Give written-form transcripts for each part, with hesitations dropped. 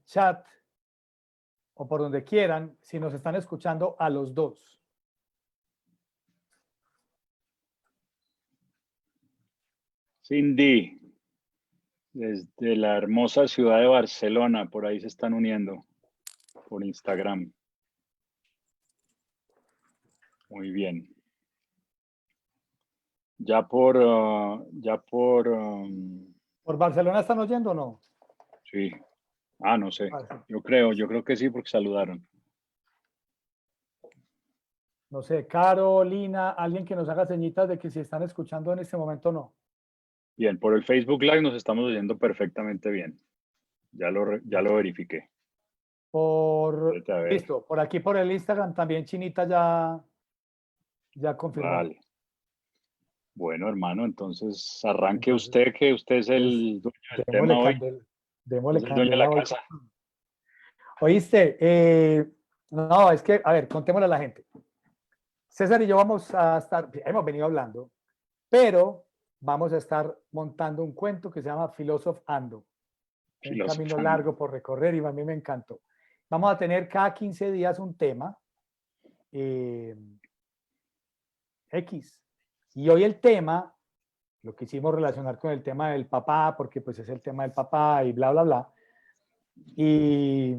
el chat o por donde quieran si nos están escuchando a los dos. Cindy, desde la hermosa ciudad de Barcelona, por ahí se están uniendo por Instagram. Muy bien. ¿Por Barcelona están oyendo o no? Sí. Ah, no sé. Ah, sí. Yo creo que sí, porque saludaron. No sé, Carolina, alguien que nos haga señitas de que si están escuchando en este momento no. Bien, por el Facebook Live nos estamos oyendo perfectamente bien. Ya lo verifiqué. Vete a ver. Listo, por aquí por el Instagram también Chinita ya confirmó. Vale. Bueno, hermano, entonces arranque usted, que usted es el dueño del tema hoy. Démosle Es el dueño de candela la hoy. casa. ¿Oíste? No, es que, a ver, contémosle a la gente. César y yo vamos a estar, hemos venido hablando, pero vamos a estar montando un cuento que se llama Filosofando. Un camino largo por recorrer y a mí me encantó. Vamos a tener cada 15 días un tema X. Y hoy el tema, lo quisimos relacionar con el tema del papá, porque pues es el tema del papá y bla, bla, bla. Y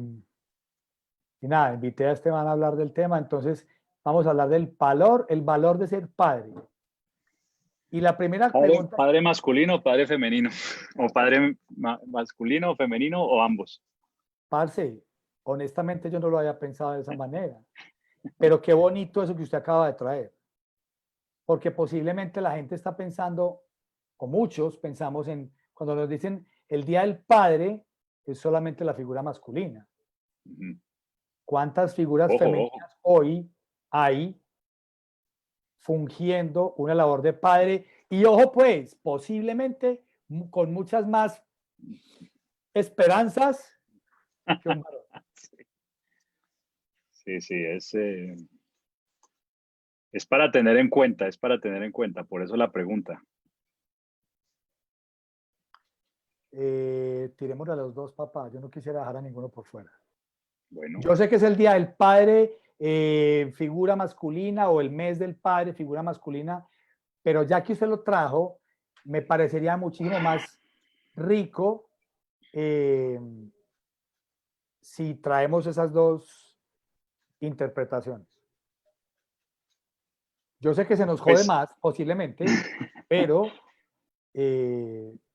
nada, invité a Esteban a hablar del tema, entonces vamos a hablar del el valor de ser padre. Y la primera pregunta... ¿Padre masculino o padre femenino? ¿O padre masculino o femenino o ambos? Parce, honestamente yo no lo había pensado de esa manera. Pero qué bonito eso que usted acaba de traer. Porque posiblemente la gente está pensando, o muchos pensamos en, cuando nos dicen el Día del Padre, es solamente la figura masculina. ¿Cuántas figuras femeninas hoy hay fungiendo una labor de padre? Y ojo pues, posiblemente con muchas más esperanzas que un varón. Sí, es para tener en cuenta, por eso la pregunta. Tiremos a los dos papás, yo no quisiera dejar a ninguno por fuera. Bueno. Yo sé que es el Día del Padre, figura masculina, o el mes del padre, figura masculina, pero ya que usted lo trajo, me parecería muchísimo más rico si traemos esas dos interpretaciones. Yo sé que se nos jode más, posiblemente, pero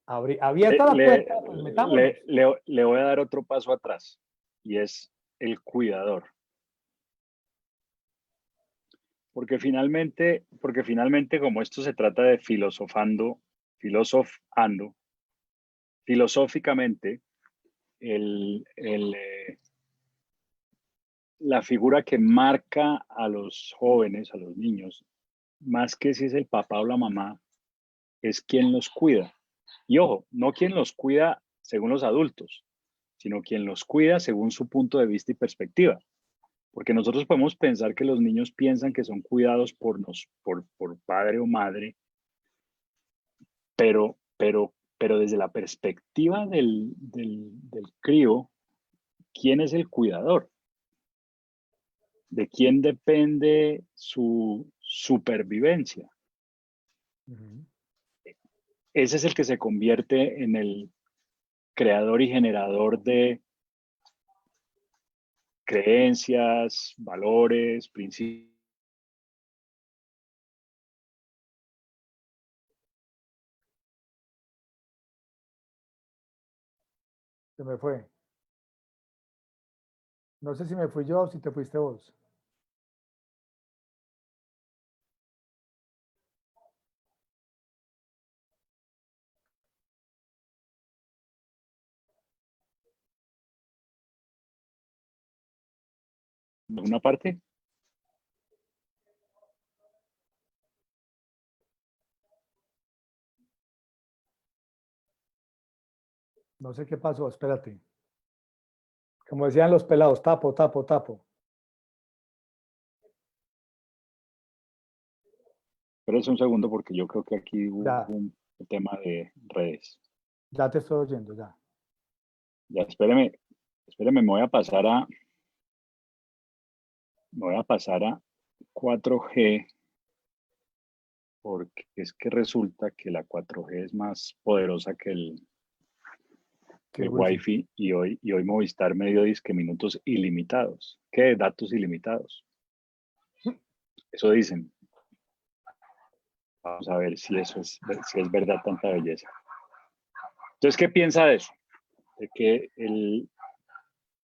abierta la puerta, pues metámonos. Le voy a dar otro paso atrás, y es el cuidador. Porque finalmente, como esto se trata de filosofando, filosóficamente, la figura que marca a los jóvenes, a los niños, más que si es el papá o la mamá, es quien los cuida. Y ojo, no quien los cuida según los adultos, sino quien los cuida según su punto de vista y perspectiva. Porque nosotros podemos pensar que los niños piensan que son cuidados por padre o madre, pero desde la perspectiva del crío, ¿quién es el cuidador? ¿De quién depende su supervivencia? Ese es el que se convierte en el creador y generador de creencias, valores, principios. Se me fue. No sé si me fui yo o si te fuiste vos. ¿De una parte? No sé qué pasó, espérate. Como decían los pelados, tapo, tapo, tapo. Pero es un segundo porque yo creo que aquí hubo Ya, un tema de redes. ya te estoy oyendo, ya. Ya, espéreme. Espérame, me voy a pasar a 4G, porque es que resulta que la 4G es más poderosa que Que el el wifi. Wi-Fi, y hoy Movistar me dio disque minutos ilimitados. ¿Qué? Datos ilimitados. Eso dicen. Vamos a ver si es verdad tanta belleza. Entonces, ¿qué piensa de eso? De que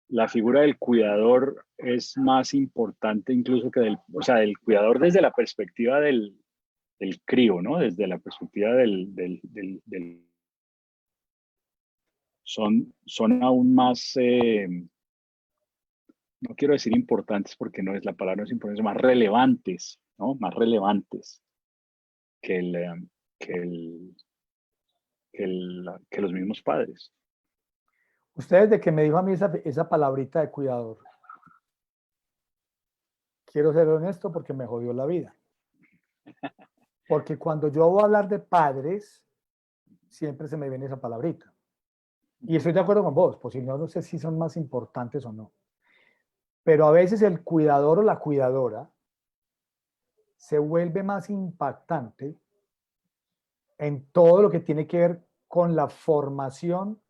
la figura del cuidador es más importante incluso que del cuidador desde la perspectiva del crío, ¿no? Desde la perspectiva son aún más, no quiero decir importantes porque no es la palabra, no es importante, más relevantes, ¿no? Más relevantes que que el, que los mismos padres. Ustedes de que me dijo a mí esa palabrita de cuidador, quiero ser honesto porque me jodió la vida. Porque cuando yo voy a hablar de padres, siempre se me viene esa palabrita. Y estoy de acuerdo con vos, pues si no, no sé si son más importantes o no. Pero a veces el cuidador o la cuidadora se vuelve más impactante en todo lo que tiene que ver con la formación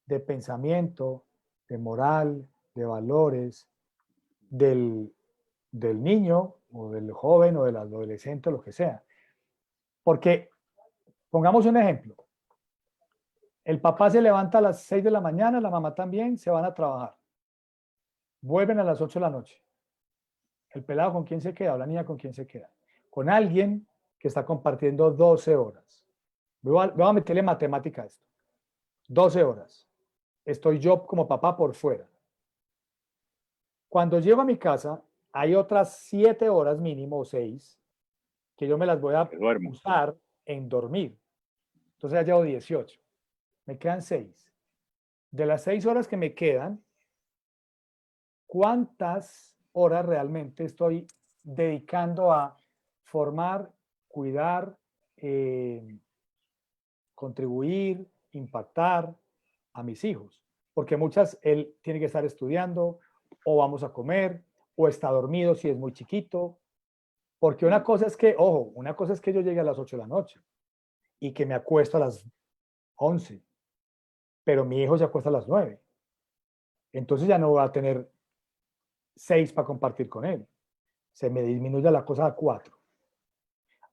de pensamiento, de moral, de valores del niño o del joven o del adolescente o lo que sea. Porque, pongamos un ejemplo, el papá se levanta a las 6 de la mañana, la mamá también, se van a trabajar. Vuelven a las 8 de la noche. ¿El pelado con quién se queda o la niña con quién se queda? Con alguien que está compartiendo 12 horas. Voy a meterle matemática a esto. 12 horas. Estoy yo como papá por fuera. Cuando llego a mi casa, hay otras 7 horas mínimo o 6 que yo me las voy a Que duermo. usar en dormir. Entonces ya llevo 18. Me quedan 6. De las 6 horas que me quedan, ¿cuántas horas realmente estoy dedicando a formar, cuidar, contribuir, impactar a mis hijos? Porque muchas, él tiene que estar estudiando, o vamos a comer, o está dormido si es muy chiquito. Porque una cosa es que, ojo, una cosa es que yo llegue a las 8 de la noche y que me acuesto a las 11, pero mi hijo se acuesta a las 9. Entonces ya no voy a tener 6 para compartir con él. Se me disminuye la cosa a 4.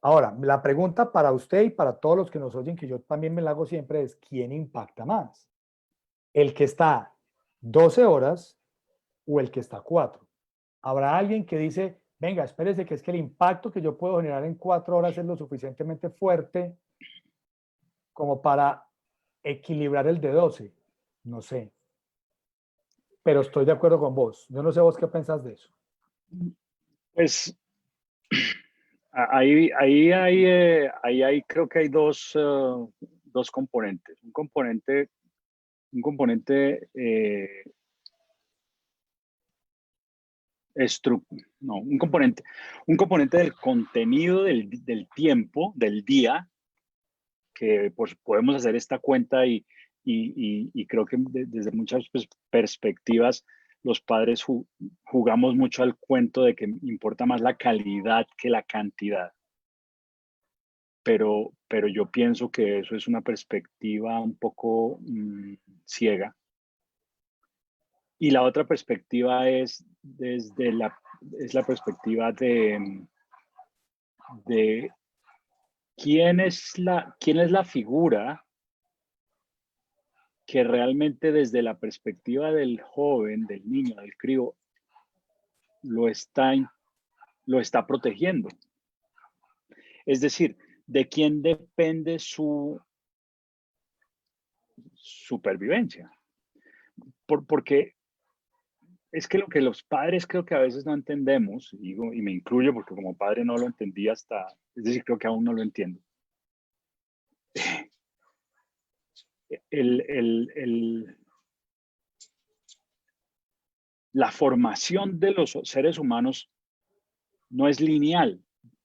Ahora, la pregunta para usted y para todos los que nos oyen, que yo también me la hago siempre, es ¿quién impacta más? ¿El que está 12 horas o el que está 4? Habrá alguien que dice, venga, espérese que es que el impacto que yo puedo generar en 4 horas es lo suficientemente fuerte como para equilibrar el de 12. No sé, pero estoy de acuerdo con vos. Yo no sé vos qué pensás de eso. Pues ahí creo que hay dos componentes. Un componente no, un componente del contenido del tiempo, del día, que pues, podemos hacer esta cuenta y creo que desde muchas perspectivas los padres jugamos mucho al cuento de que importa más la calidad que la cantidad. Pero yo pienso que eso es una perspectiva un poco ciega. Y la otra perspectiva es la perspectiva de quién es la figura que realmente desde la perspectiva del joven, del niño, del crío, lo está protegiendo. Es decir, de quién depende su supervivencia. Porque es que lo que los padres creo que a veces no entendemos, y me incluyo porque como padre no lo entendí es decir, creo que aún no lo entiendo. La formación de los seres humanos no es lineal.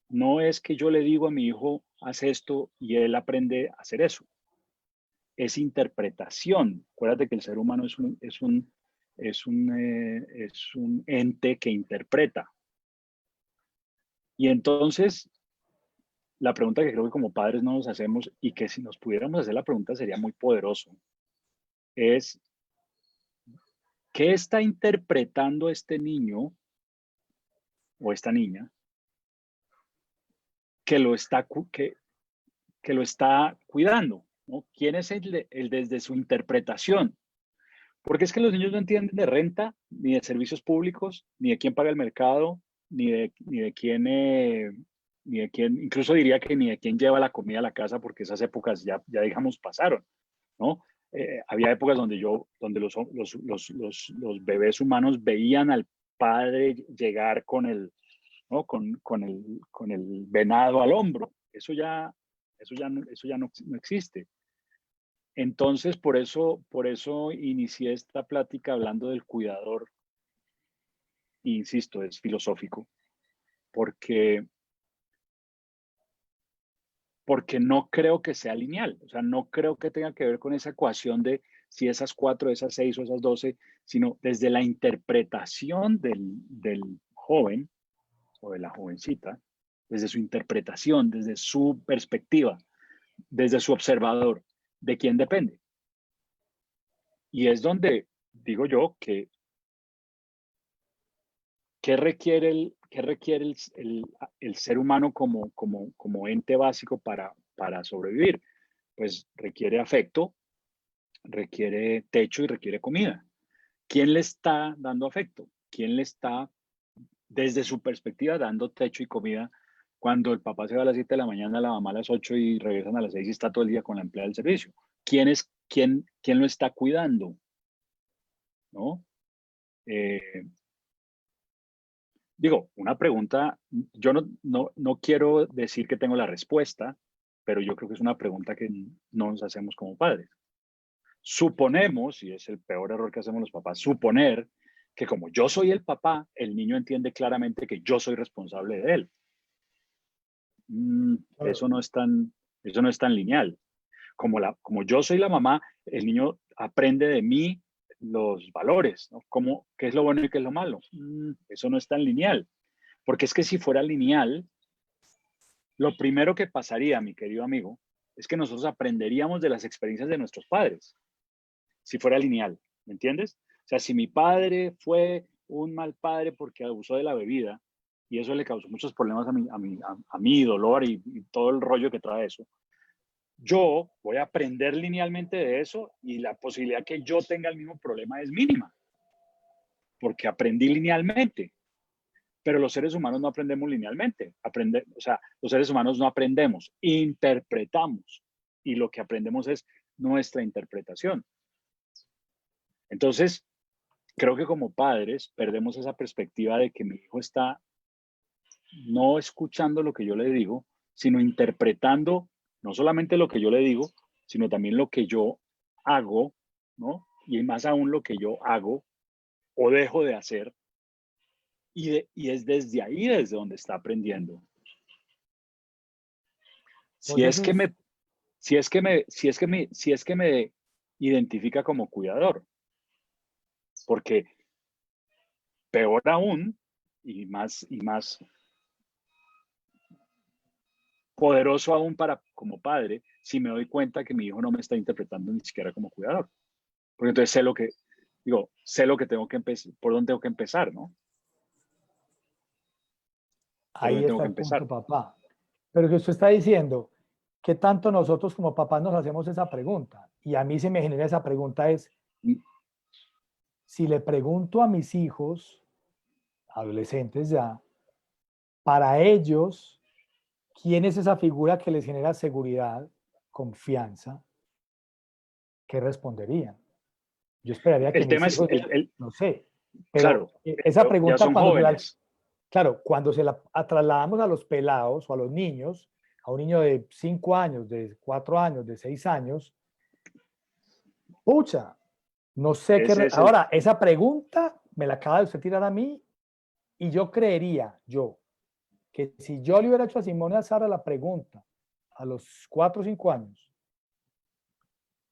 No es que yo le digo a mi hijo, haz esto y él aprende a hacer eso. Es interpretación. Acuérdate que el ser humano es un es un ente que interpreta. Y entonces, la pregunta que creo que como padres no nos hacemos, y que si nos pudiéramos hacer la pregunta sería muy poderoso, es ¿qué está interpretando este niño o esta niña que lo está, que lo está cuidando? ¿No? ¿Quién es el desde su interpretación? Porque es que los niños no entienden de renta, ni de servicios públicos, ni de quién paga el mercado, ni de quién, ni de quién, incluso diría que ni de quién lleva la comida a la casa, porque esas épocas ya digamos, pasaron, ¿no? Había épocas donde donde los bebés humanos veían al padre llegar con ¿no? Con el venado al hombro. Eso ya no existe. Entonces, por eso inicié esta plática hablando del cuidador. E insisto, es filosófico, porque, porque no creo que sea lineal. O sea, no creo que tenga que ver con esa ecuación de si esas 4, esas 6 o esas 12, sino desde la interpretación del joven o de la jovencita, desde su interpretación, desde su perspectiva, desde su observador, de quién depende. Y es donde digo yo que qué requiere el ser humano como ente básico para sobrevivir? Pues requiere afecto, requiere techo y requiere comida. ¿Quién le está dando afecto? ¿Quién le está, desde su perspectiva, dando techo y comida cuando el papá se va a las 7 de la mañana, la mamá a las 8 y regresan a las 6 y está todo el día con la empleada del servicio? ¿Quién lo está cuidando? ¿No? Eh, Digo, una pregunta, yo no quiero decir que tengo la respuesta, pero yo creo que es una pregunta que no nos hacemos como padres. Suponemos, y es el peor error que hacemos los papás, suponer que como yo soy el papá, el niño entiende claramente que yo soy responsable de él. Claro. Eso no es tan lineal. Como yo soy la mamá, el niño aprende de mí los valores, ¿no? ¿Qué es lo bueno y qué es lo malo? Eso no es tan lineal. Porque es que si fuera lineal, lo primero que pasaría, mi querido amigo, es que nosotros aprenderíamos de las experiencias de nuestros padres, si fuera lineal, ¿me entiendes? O sea, si mi padre fue un mal padre porque abusó de la bebida y eso le causó muchos problemas a mí dolor y todo el rollo que trae eso, yo voy a aprender linealmente de eso y la posibilidad que yo tenga el mismo problema es mínima, porque aprendí linealmente. Pero los seres humanos no aprendemos linealmente. O sea, los seres humanos no aprendemos, interpretamos. Y lo que aprendemos es nuestra interpretación. Entonces, creo que como padres perdemos esa perspectiva de que mi hijo está no escuchando lo que yo le digo, sino interpretando no solamente lo que yo le digo, sino también lo que yo hago, ¿no? Y más aún lo que yo hago o dejo de hacer. Y es desde ahí desde donde está aprendiendo. Si Vos es que decís, me, si es que me identifica como cuidador, porque peor aún y más poderoso aún para como padre, si me doy cuenta que mi hijo no me está interpretando ni siquiera como cuidador, porque entonces sé lo que tengo que empezar, por dónde tengo que empezar, ¿no? Por ahí dónde tengo está que el punto, empezar. papá. Pero que usted está diciendo, ¿qué tanto nosotros como papás nos hacemos esa pregunta? Y a mí se me genera esa pregunta es, si le pregunto a mis hijos, adolescentes ya, para ellos, ¿quién es esa figura que les genera seguridad, confianza? ¿Qué responderían? Yo esperaría que El tema mis es, hijos digan, no sé, pero claro, esa ya pregunta son cuando se la, jóvenes. claro, cuando se la trasladamos a los pelados o a los niños, a un niño de 5 años, de 4 años, de 6 años, pucha, no sé qué. Ese es el, Ahora, esa pregunta me la acaba de usted tirar a mí y yo creería, que si yo le hubiera hecho a Simone Azara la pregunta a los 4 o 5 años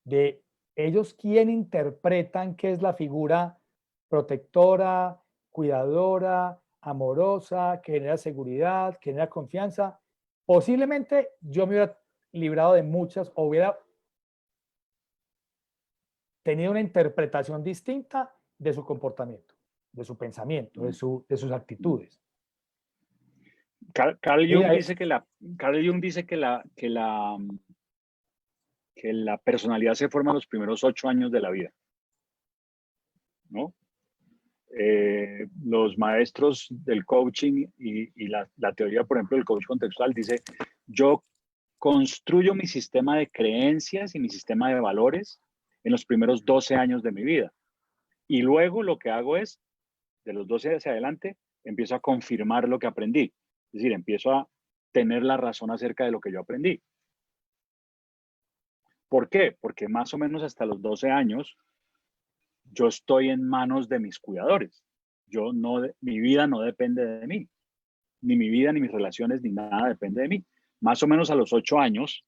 de ellos quién interpretan qué es la figura protectora, cuidadora, amorosa, que genera seguridad, que genera confianza, posiblemente yo me hubiera librado de muchas o hubiera tenido una interpretación distinta de su comportamiento, de su pensamiento, de sus actitudes. Carl Jung dice que la personalidad se forma en los primeros 8 años de la vida, ¿no? Los maestros del coaching y la teoría, por ejemplo, del coach contextual dice, yo construyo mi sistema de creencias y mi sistema de valores en los primeros 12 años de mi vida. Y luego lo que hago es, de los 12 hacia adelante, empiezo a confirmar lo que aprendí. Es decir, empiezo a tener la razón acerca de lo que yo aprendí. ¿Por qué? Porque más o menos hasta los 12 años yo estoy en manos de mis cuidadores. Mi vida no depende de mí. Ni mi vida, ni mis relaciones, ni nada depende de mí. Más o menos a los 8 años,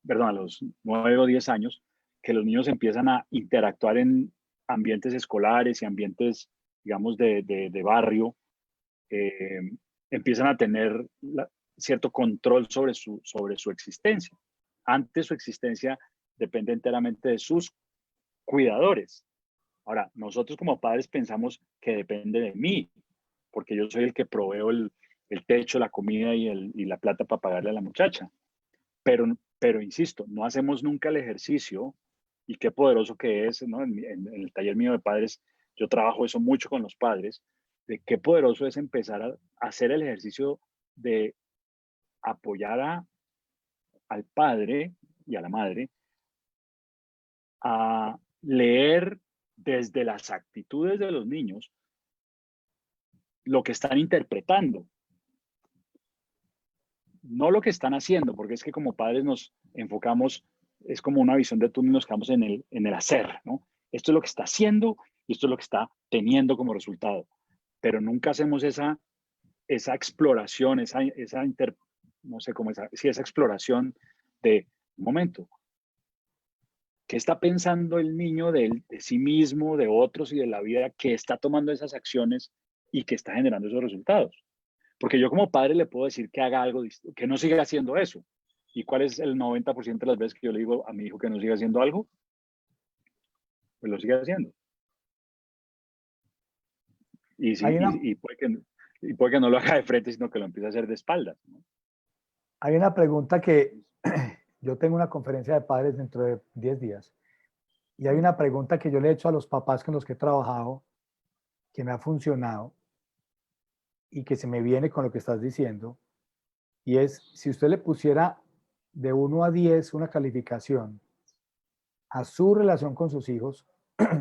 perdón, a los 9 o 10 años, que los niños empiezan a interactuar en ambientes escolares y ambientes, digamos, de barrio, empiezan a tener cierto control sobre su existencia. Antes su existencia depende enteramente de sus cuidadores. Ahora, nosotros como padres pensamos que depende de mí, porque yo soy el que proveo el techo, la comida y la plata para pagarle a la muchacha. Pero insisto, no hacemos nunca el ejercicio, y qué poderoso que es, ¿no? En el taller mío de padres, yo trabajo eso mucho con los padres, de qué poderoso es empezar a hacer el ejercicio de apoyar al padre y a la madre a leer desde las actitudes de los niños lo que están interpretando, no lo que están haciendo, porque es que como padres nos enfocamos, es como una visión de túnel, nos quedamos en el hacer, ¿no? Esto es lo que está haciendo y esto es lo que está teniendo como resultado, pero nunca hacemos esa exploración, no sé cómo esa exploración de un momento. ¿Qué está pensando el niño de sí mismo, de otros y de la vida que está tomando esas acciones y que está generando esos resultados? Porque yo como padre le puedo decir que haga algo distinto, que no siga haciendo eso. ¿Y cuál es el 90% de las veces que yo le digo a mi hijo que no siga haciendo algo? Pues lo sigue haciendo. Y puede que no lo haga de frente, sino que lo empiece a hacer de espaldas, ¿no? Hay una pregunta que yo tengo una conferencia de padres dentro de 10 días y hay una pregunta que yo le he hecho a los papás con los que he trabajado que me ha funcionado y que se me viene con lo que estás diciendo, y es, si usted le pusiera de 1 a 10 una calificación a su relación con sus hijos,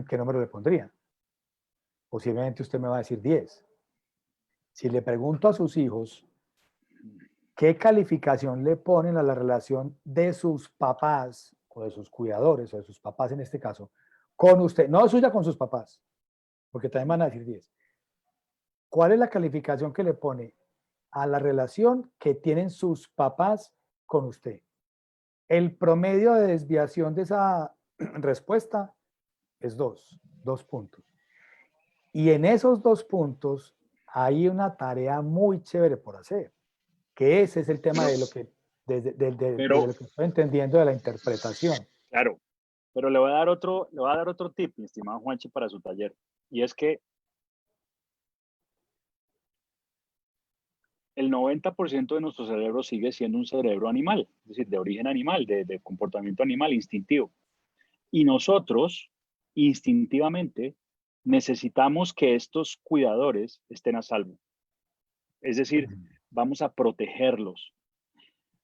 ¿qué número le pondría? Posiblemente usted me va a decir 10. Si le pregunto a sus hijos qué calificación le ponen a la relación de sus papás o de sus cuidadores o de sus papás en este caso, con usted, no suya con sus papás, porque también van a decir 10. ¿Cuál es la calificación que le pone a la relación que tienen sus papás con usted? El promedio de desviación de esa respuesta es 2 puntos. Y en esos 2 puntos hay una tarea muy chévere por hacer, que ese es el tema de lo que, desde lo que estoy entendiendo de la interpretación. Claro, pero le voy a dar otro tip, mi estimado Juanchi, para su taller. Y es que el 90% de nuestro cerebro sigue siendo un cerebro animal, es decir, de origen animal, de comportamiento animal, instintivo. Y nosotros, instintivamente, necesitamos que estos cuidadores estén a salvo. Es decir, vamos a protegerlos.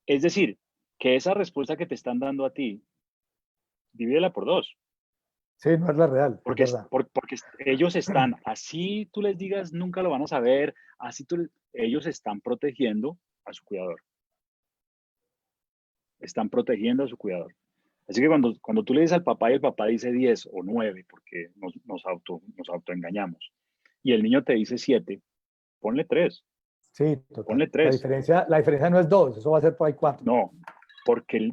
Es decir, que esa respuesta que te están dando a ti, divídela por 2. Sí, no es la real, es Porque, verdad. porque ellos están, así tú les digas, nunca lo van a saber, ellos están protegiendo a su cuidador. Están protegiendo a su cuidador. Así que cuando tú le dices al papá y el papá dice 10 o 9, porque nos autoengañamos, y el niño te dice 7, ponle 3. Sí, total. Ponle 3. La diferencia no es 2, eso va a ser por ahí 4. No, porque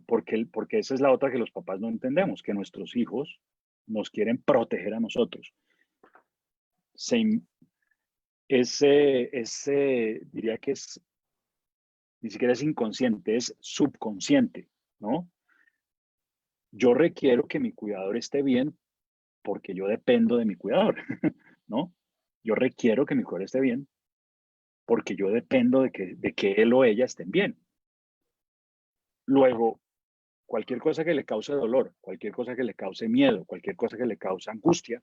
esa es la otra que los papás no entendemos, que nuestros hijos nos quieren proteger a nosotros. Diría que ni siquiera es inconsciente, es subconsciente, ¿no? Yo requiero que mi cuidador esté bien porque yo dependo de mi cuidador, ¿no? Yo requiero que mi cuidador esté bien porque yo dependo de que él o ella estén bien. Luego, cualquier cosa que le cause dolor, cualquier cosa que le cause miedo, cualquier cosa que le cause angustia,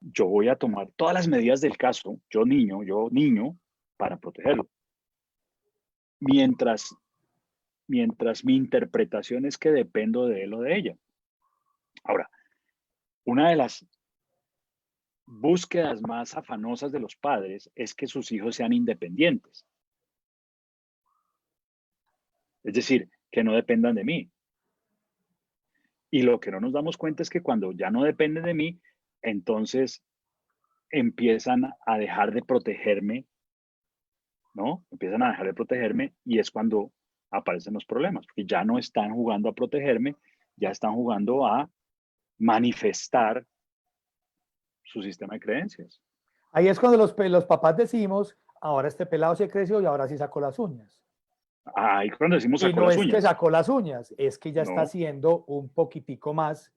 yo voy a tomar todas las medidas del caso, yo niño, para protegerlo. Mientras mi interpretación es que dependo de él o de ella. Ahora, una de las búsquedas más afanosas de los padres es que sus hijos sean independientes. Es decir, que no dependan de mí. Y lo que no nos damos cuenta es que cuando ya no dependen de mí, entonces empiezan a dejar de protegerme, ¿no? Empiezan a dejar de protegerme y es cuando aparecen los problemas, porque ya no están jugando a protegerme, ya están jugando a manifestar su sistema de creencias. Ahí es cuando los papás decimos, ahora este pelado se creció y ahora sí sacó las uñas. Ahí cuando decimos Y sacó no las es que uñas. sacó las uñas, es que ya está No, siendo un poquitico más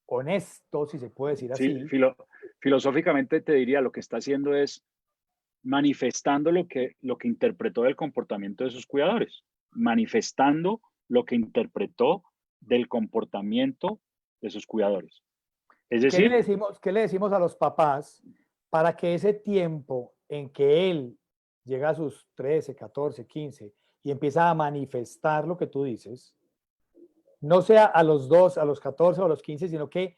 honesto, si se puede decir sí, así. filosóficamente te diría lo que está haciendo es manifestando lo que interpretó del comportamiento de sus cuidadores, manifestando lo que interpretó del comportamiento de sus cuidadores. Es decir, Qué le decimos a los papás para que ese tiempo en que él llega a sus 13, 14, 15 y empieza a manifestar lo que tú dices, no sea a los 2, a los 14 o a los 15, sino que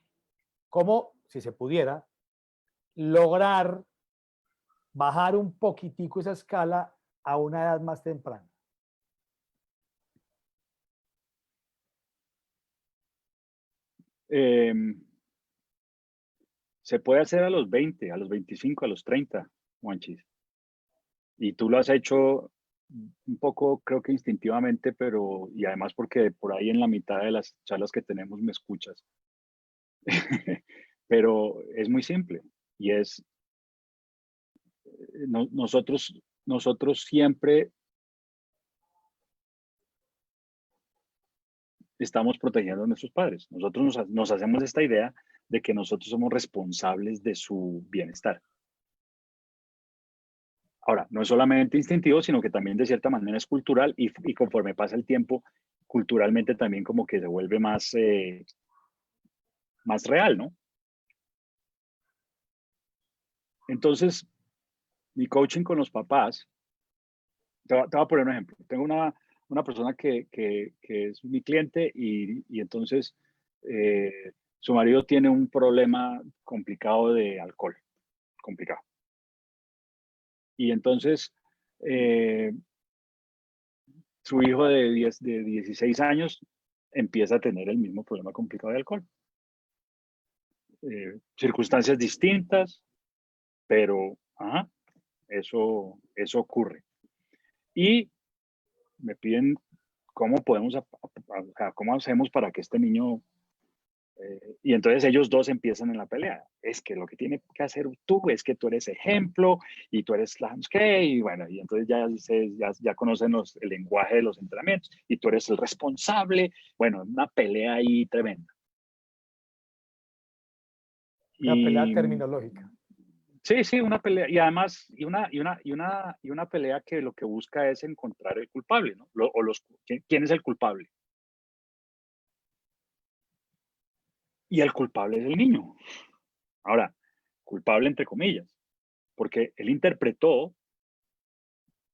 como, si se pudiera, lograr bajar un poquitico esa escala a una edad más temprana. eh, se puede hacer a los 20, a los 25, a los 30, Juanchis. Y tú lo has hecho un poco, creo que instintivamente, pero, y además porque por ahí en la mitad de las charlas que tenemos me escuchas. Pero es muy simple y es, nosotros siempre estamos protegiendo a nuestros padres. Nosotros nos hacemos esta idea de que nosotros somos responsables de su bienestar. Ahora, no es solamente instintivo, sino que también de cierta manera es cultural y conforme pasa el tiempo, culturalmente también como que se vuelve más real, ¿no? Entonces, mi coaching con los papás, te voy a poner un ejemplo. Tengo una persona que es mi cliente y entonces su marido tiene un problema complicado de alcohol, complicado. Y entonces su hijo de 16 años empieza a tener el mismo problema complicado de alcohol. Circunstancias distintas, pero eso ocurre. Y me piden cómo cómo hacemos para que este niño y entonces ellos dos empiezan en la pelea. Es que lo que tiene que hacer tú es que tú eres ejemplo y tú eres la y bueno, y entonces ya conocen el lenguaje de los entrenamientos y tú eres el responsable. Bueno, una pelea ahí tremenda. Una pelea Y terminológica. sí, una pelea y además una pelea que lo que busca es encontrar el culpable, ¿no? ¿Quién es el culpable? Y el culpable es el niño. Ahora, culpable entre comillas, porque él interpretó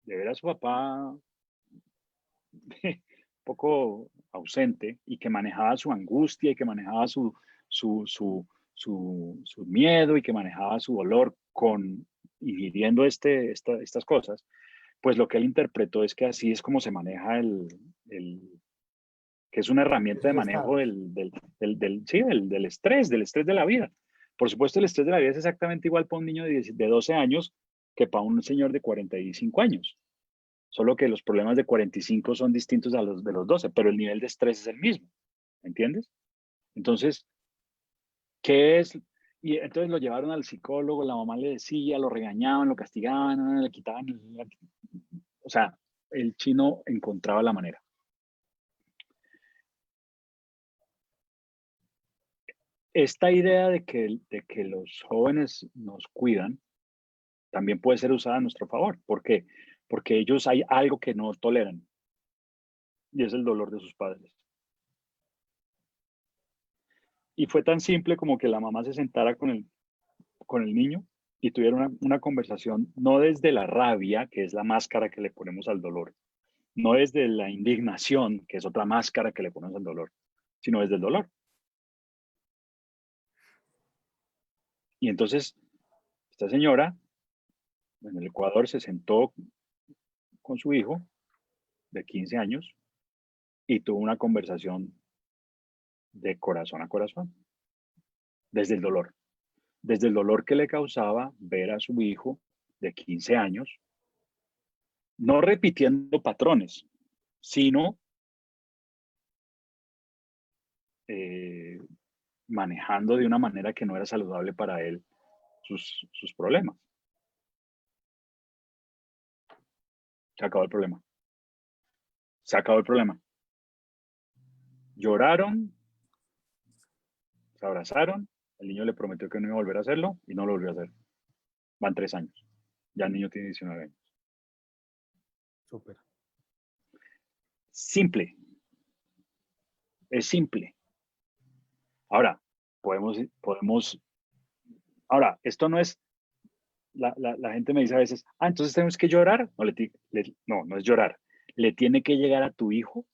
de ver a su papá un poco ausente y que manejaba su angustia y que manejaba su miedo y que manejaba su dolor ingiriendo estas cosas, pues lo que él interpretó es que así es como se maneja que es una herramienta de Esos manejo estados. del estrés, de la vida. Por supuesto, el estrés de la vida es exactamente igual para un niño de 12 años que para un señor de 45 años. Solo que los problemas de 45 son distintos a los de los 12, pero el nivel de estrés es el mismo. ¿Entiendes? Entonces, ¿Qué es? Y entonces lo llevaron al psicólogo, la mamá le decía, lo regañaban, lo castigaban, le quitaban. O sea, el chino encontraba la manera. Esta idea de que los jóvenes nos cuidan también puede ser usada a nuestro favor. ¿Por qué? Porque ellos hay algo que no toleran y es el dolor de sus padres. Y fue tan simple como que la mamá se sentara con el niño y tuviera una conversación, no desde la rabia, que es la máscara que le ponemos al dolor, no desde la indignación, que es otra máscara que le ponemos al dolor, sino desde el dolor. Y entonces, esta señora en el Ecuador se sentó con su hijo de 15 años y tuvo una conversación de corazón a corazón, desde el dolor que le causaba ver a su hijo de 15 años, no repitiendo patrones, sino eh, manejando de una manera que no era saludable para él sus problemas. Se acabó el problema. Se acabó el problema. Lloraron, se abrazaron, el niño le prometió que no iba a volver a hacerlo y no lo volvió a hacer. Van 3 años. Ya el niño tiene 19 años. Súper. Simple. Es simple. Ahora, ahora, esto no es, la gente me dice a veces, entonces tenemos que llorar. No, no es llorar. Le tiene que llegar a tu hijo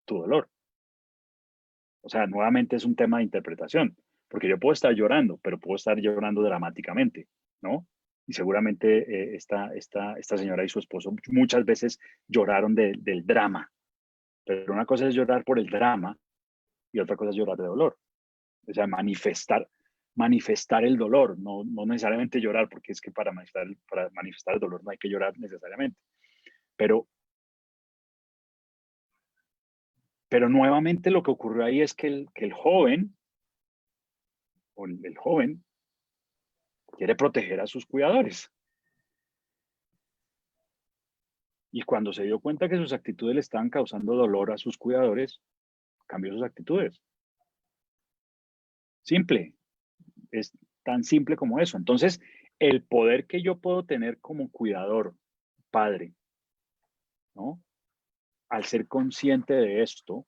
tu dolor. O sea, nuevamente es un tema de interpretación, porque yo puedo estar llorando, pero puedo estar llorando dramáticamente, ¿no? Y seguramente esta señora y su esposo muchas veces lloraron del drama, pero una cosa es llorar por el drama y otra cosa es llorar de dolor. O sea, manifestar el dolor, no necesariamente llorar, porque es que para manifestar el dolor no hay que llorar necesariamente. Pero nuevamente lo que ocurrió ahí es que el joven, o el joven, quiere proteger a sus cuidadores. Y cuando se dio cuenta que sus actitudes le estaban causando dolor a sus cuidadores, cambió sus actitudes. Simple, es tan simple como eso. Entonces, el poder que yo puedo tener como cuidador, padre, ¿no? Al ser consciente de esto,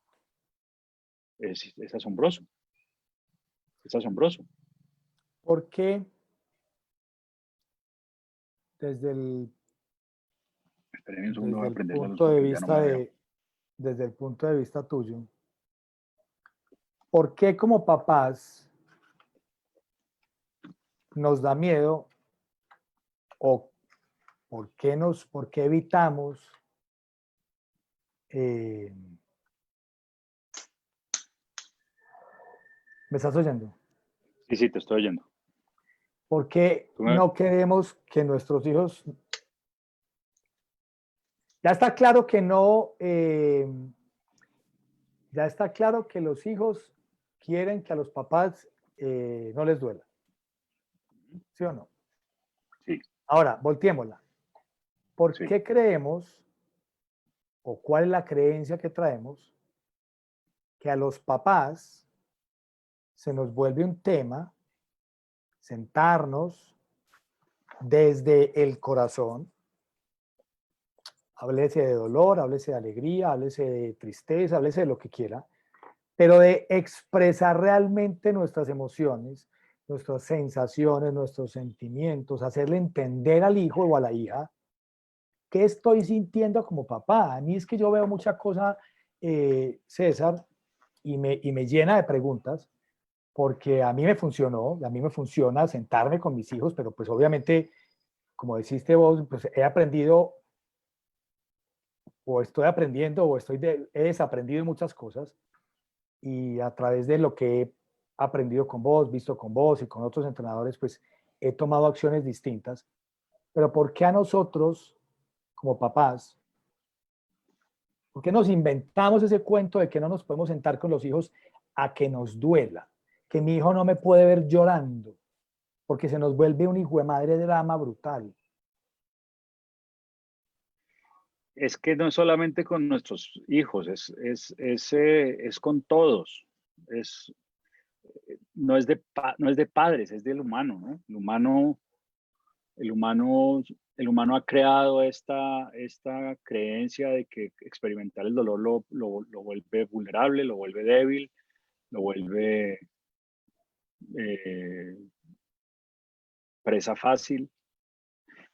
es asombroso. Es asombroso. ¿Por qué desde el, Espérenme un segundo, voy desde a el prender la luz punto de porque ya no me vista veo. desde el punto de vista tuyo, por qué como papás nos da miedo o por qué evitamos ¿me estás oyendo? Sí, te estoy oyendo. ¿Por qué no queremos que nuestros hijos... Ya está claro que no, ya está claro que los hijos quieren que a los papás no les duela. ¿Sí o no? Sí. Ahora, volteémosla. ¿Por Sí. qué creemos, o cuál es la creencia que traemos, que a los papás se nos vuelve un tema sentarnos desde el corazón, háblese de dolor, háblese de alegría, háblese de tristeza, háblese de lo que quiera, pero de expresar realmente nuestras emociones, nuestras sensaciones, nuestros sentimientos, hacerle entender al hijo o a la hija qué estoy sintiendo como papá? A mí es que yo veo mucha cosa, César, y me llena de preguntas, porque a mí me funcionó, a mí me funciona sentarme con mis hijos, pero pues obviamente, como deciste vos, pues he aprendido, o estoy aprendiendo, o he desaprendido muchas cosas, y a través de lo que he aprendido con vos, visto con vos y con otros entrenadores, pues he tomado acciones distintas. Pero ¿por qué a nosotros, como papás, por qué nos inventamos ese cuento de que no nos podemos sentar con los hijos a que nos duela? que mi hijo no me puede ver llorando, porque se nos vuelve un hijo de madre drama brutal. Es que no es solamente con nuestros hijos, es con todos. No es de padres, es del humano, ¿no? El humano, el humano ha creado esta creencia de que experimentar el dolor lo vuelve vulnerable, lo vuelve débil, lo vuelve eh, presa fácil.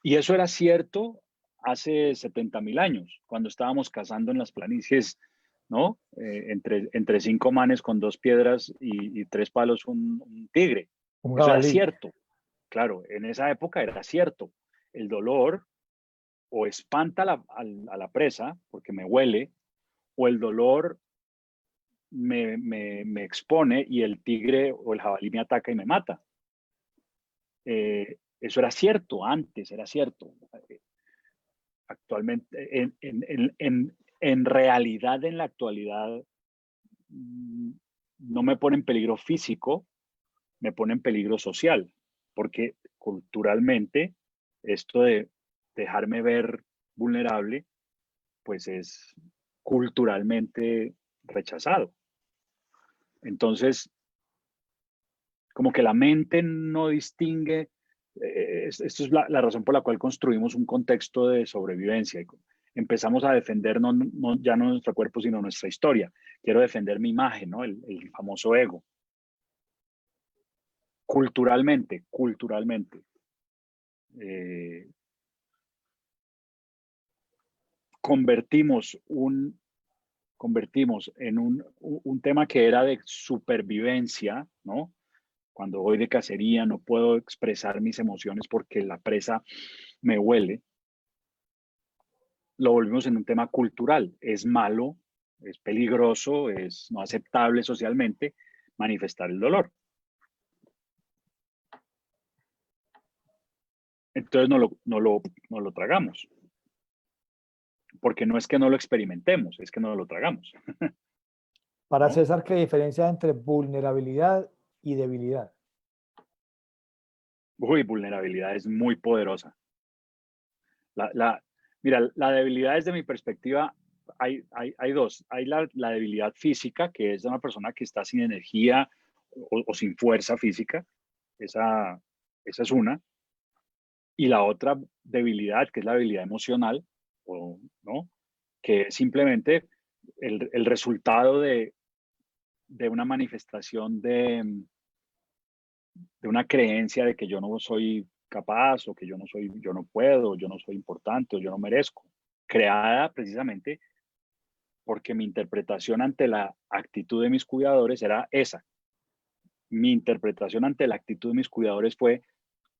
Y eso era cierto hace 70.000 años, cuando estábamos cazando en las planicies, ¿no? Entre 5 manes con 2 piedras y 3 palos un tigre. Un Eso era jabalí. cierto. Claro, en esa época era cierto. El dolor o espanta a la presa porque me huele, o el dolor me expone y el tigre o el jabalí me ataca y me mata. Eso era cierto, antes era cierto. Actualmente, en realidad, en la actualidad, no me pone en peligro físico, me pone en peligro social, porque culturalmente esto de dejarme ver vulnerable, pues es culturalmente rechazado. Entonces, como que la mente no distingue, esto es la razón por la cual construimos un contexto de sobrevivencia. Empezamos a defender ya no nuestro cuerpo, sino nuestra historia. Quiero defender mi imagen, ¿no? El famoso ego. Culturalmente, convertimos en un tema que era de supervivencia, ¿no? Cuando voy de cacería no puedo expresar mis emociones porque la presa me huele. Lo volvimos en un tema cultural. Es malo, es peligroso, es no aceptable socialmente manifestar el dolor. Entonces no lo tragamos. Porque no es que no lo experimentemos, es que no lo tragamos. Para ¿No? César, ¿qué diferencia entre vulnerabilidad y debilidad? Uy, vulnerabilidad es muy poderosa. Mira, la debilidad desde mi perspectiva, hay dos. Hay la debilidad física, que es de una persona que está sin energía o sin fuerza física. Esa es una. Y la otra debilidad, que es la debilidad emocional, ¿no? Que es simplemente el resultado de una manifestación de una creencia de que yo no soy capaz o que yo no puedo, yo no soy importante o yo no merezco, creada precisamente porque mi interpretación ante la actitud de mis cuidadores era esa. Mi interpretación ante la actitud de mis cuidadores fue,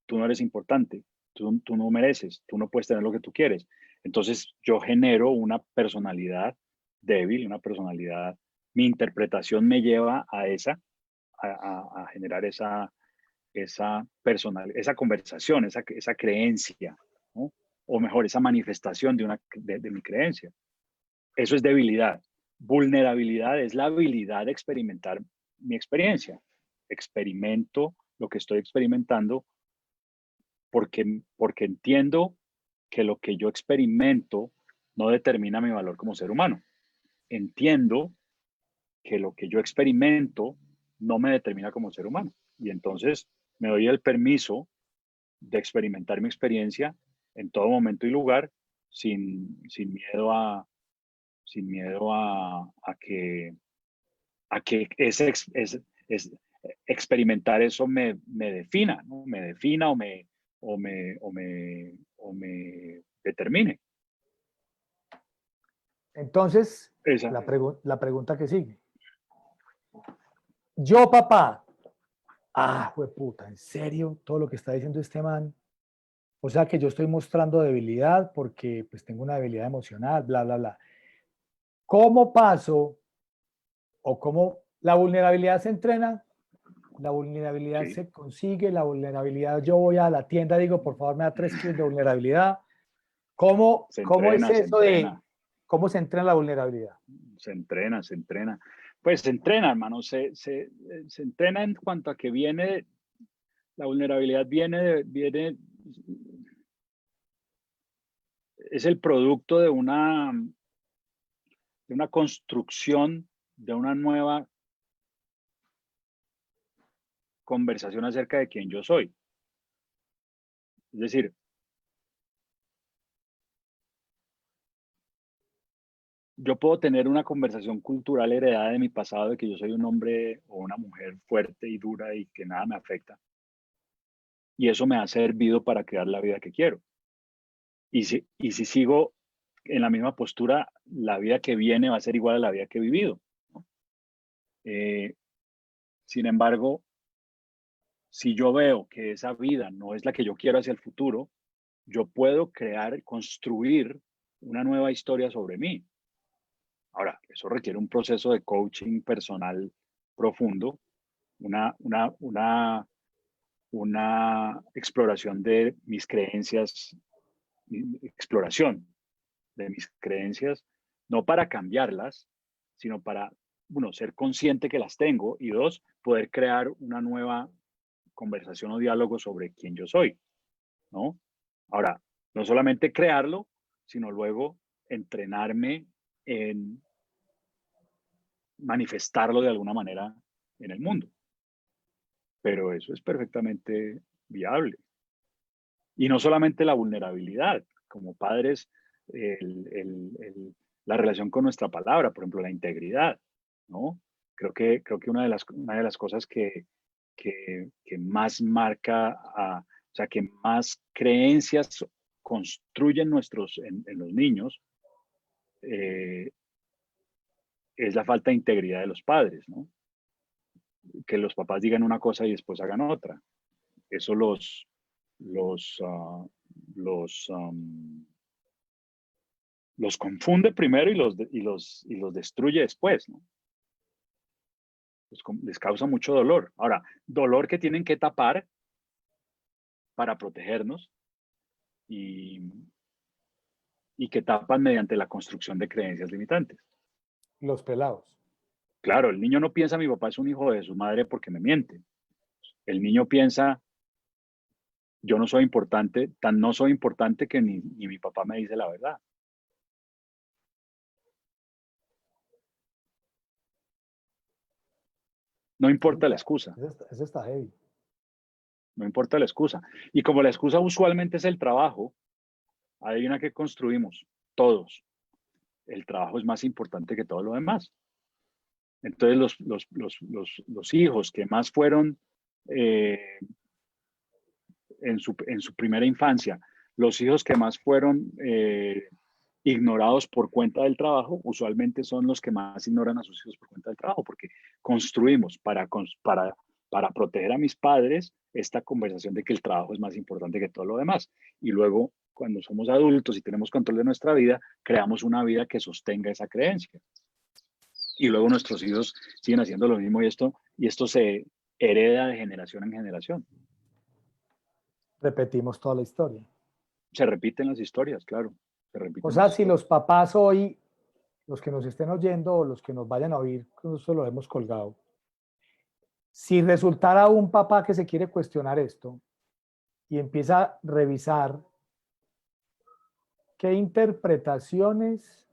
tú no eres importante, tú no mereces, tú no puedes tener lo que tú quieres. Entonces yo genero una personalidad débil, una personalidad, mi interpretación me lleva a generar esa conversación, esa creencia, ¿no? O mejor, esa manifestación de mi creencia. Eso es debilidad. Vulnerabilidad es la habilidad de experimentar mi experiencia. Experimento lo que estoy experimentando porque entiendo que lo que yo experimento no determina mi valor como ser humano. Entiendo que lo que yo experimento no me determina como ser humano. Y entonces me doy el permiso de experimentar mi experiencia en todo momento y lugar sin miedo a que experimentar eso me defina, ¿no? Me defina o me determine. Entonces, Esa. la pregunta que sigue. Yo, papá. Puta, ¿en serio? Todo lo que está diciendo este man. O sea que yo estoy mostrando debilidad porque pues tengo una debilidad emocional, bla, bla, bla. ¿Cómo paso o cómo la vulnerabilidad se entrena? La vulnerabilidad Sí, se consigue, la vulnerabilidad, yo voy a la tienda, digo, por favor, me da 3 kilos de vulnerabilidad. ¿Cómo es se eso de entrena, cómo se entrena la vulnerabilidad? se entrena. Pues se entrena, hermano, se entrena en cuanto a que la vulnerabilidad es el producto de una construcción, de una nueva conversación acerca de quién yo soy. Es decir, yo puedo tener una conversación cultural heredada de mi pasado de que yo soy un hombre o una mujer fuerte y dura y que nada me afecta. Y eso me ha servido para crear la vida que quiero. Y si sigo en la misma postura, la vida que viene va a ser igual a la vida que he vivido, ¿no? Sin embargo, si yo veo que esa vida no es la que yo quiero hacia el futuro, yo puedo construir una nueva historia sobre mí. Ahora, eso requiere un proceso de coaching personal profundo, una, una, una, una exploración de mis creencias, exploración de mis creencias, no para cambiarlas, sino para, uno, ser consciente que las tengo y dos, poder crear una nueva conversación o diálogo sobre quién yo soy, ¿no? Ahora, no solamente crearlo, sino luego entrenarme en manifestarlo de alguna manera en el mundo. Pero eso es perfectamente viable. Y no solamente la vulnerabilidad, como padres, la relación con nuestra palabra, por ejemplo, la integridad, ¿no? Creo que una de las cosas que más marca, o sea, que más creencias construyen en los niños, es la falta de integridad de los padres, ¿no? Que los papás digan una cosa y después hagan otra. Eso los, uh, los, um, los confunde primero y los destruye después, ¿no? Les causa mucho dolor. Ahora, dolor que tienen que tapar para protegernos y, y que tapan mediante la construcción de creencias limitantes. Los pelados. Claro, el niño no piensa mi papá es un hijo de su madre porque me miente. El niño piensa yo no soy importante, tan no soy importante que ni mi papá me dice la verdad. No importa la excusa, Eso está heavy. no importa la excusa. Y como la excusa usualmente es el trabajo, adivina qué construimos, todos. El trabajo es más importante que todo lo demás. Entonces los hijos que más fueron en su primera infancia, los hijos que más fueron ignorados por cuenta del trabajo, usualmente son los que más ignoran a sus hijos por cuenta del trabajo, porque construimos para proteger a mis padres esta conversación de que el trabajo es más importante que todo lo demás. Y luego, cuando somos adultos y tenemos control de nuestra vida, creamos una vida que sostenga esa creencia. Y luego nuestros hijos siguen haciendo lo mismo y esto se hereda de generación en generación. Repetimos toda la historia. Se repiten las historias, claro. O sea, si los papás hoy, los que nos estén oyendo o los que nos vayan a oír, eso lo hemos colgado. Si resultara un papá que se quiere cuestionar esto y empieza a revisar qué interpretaciones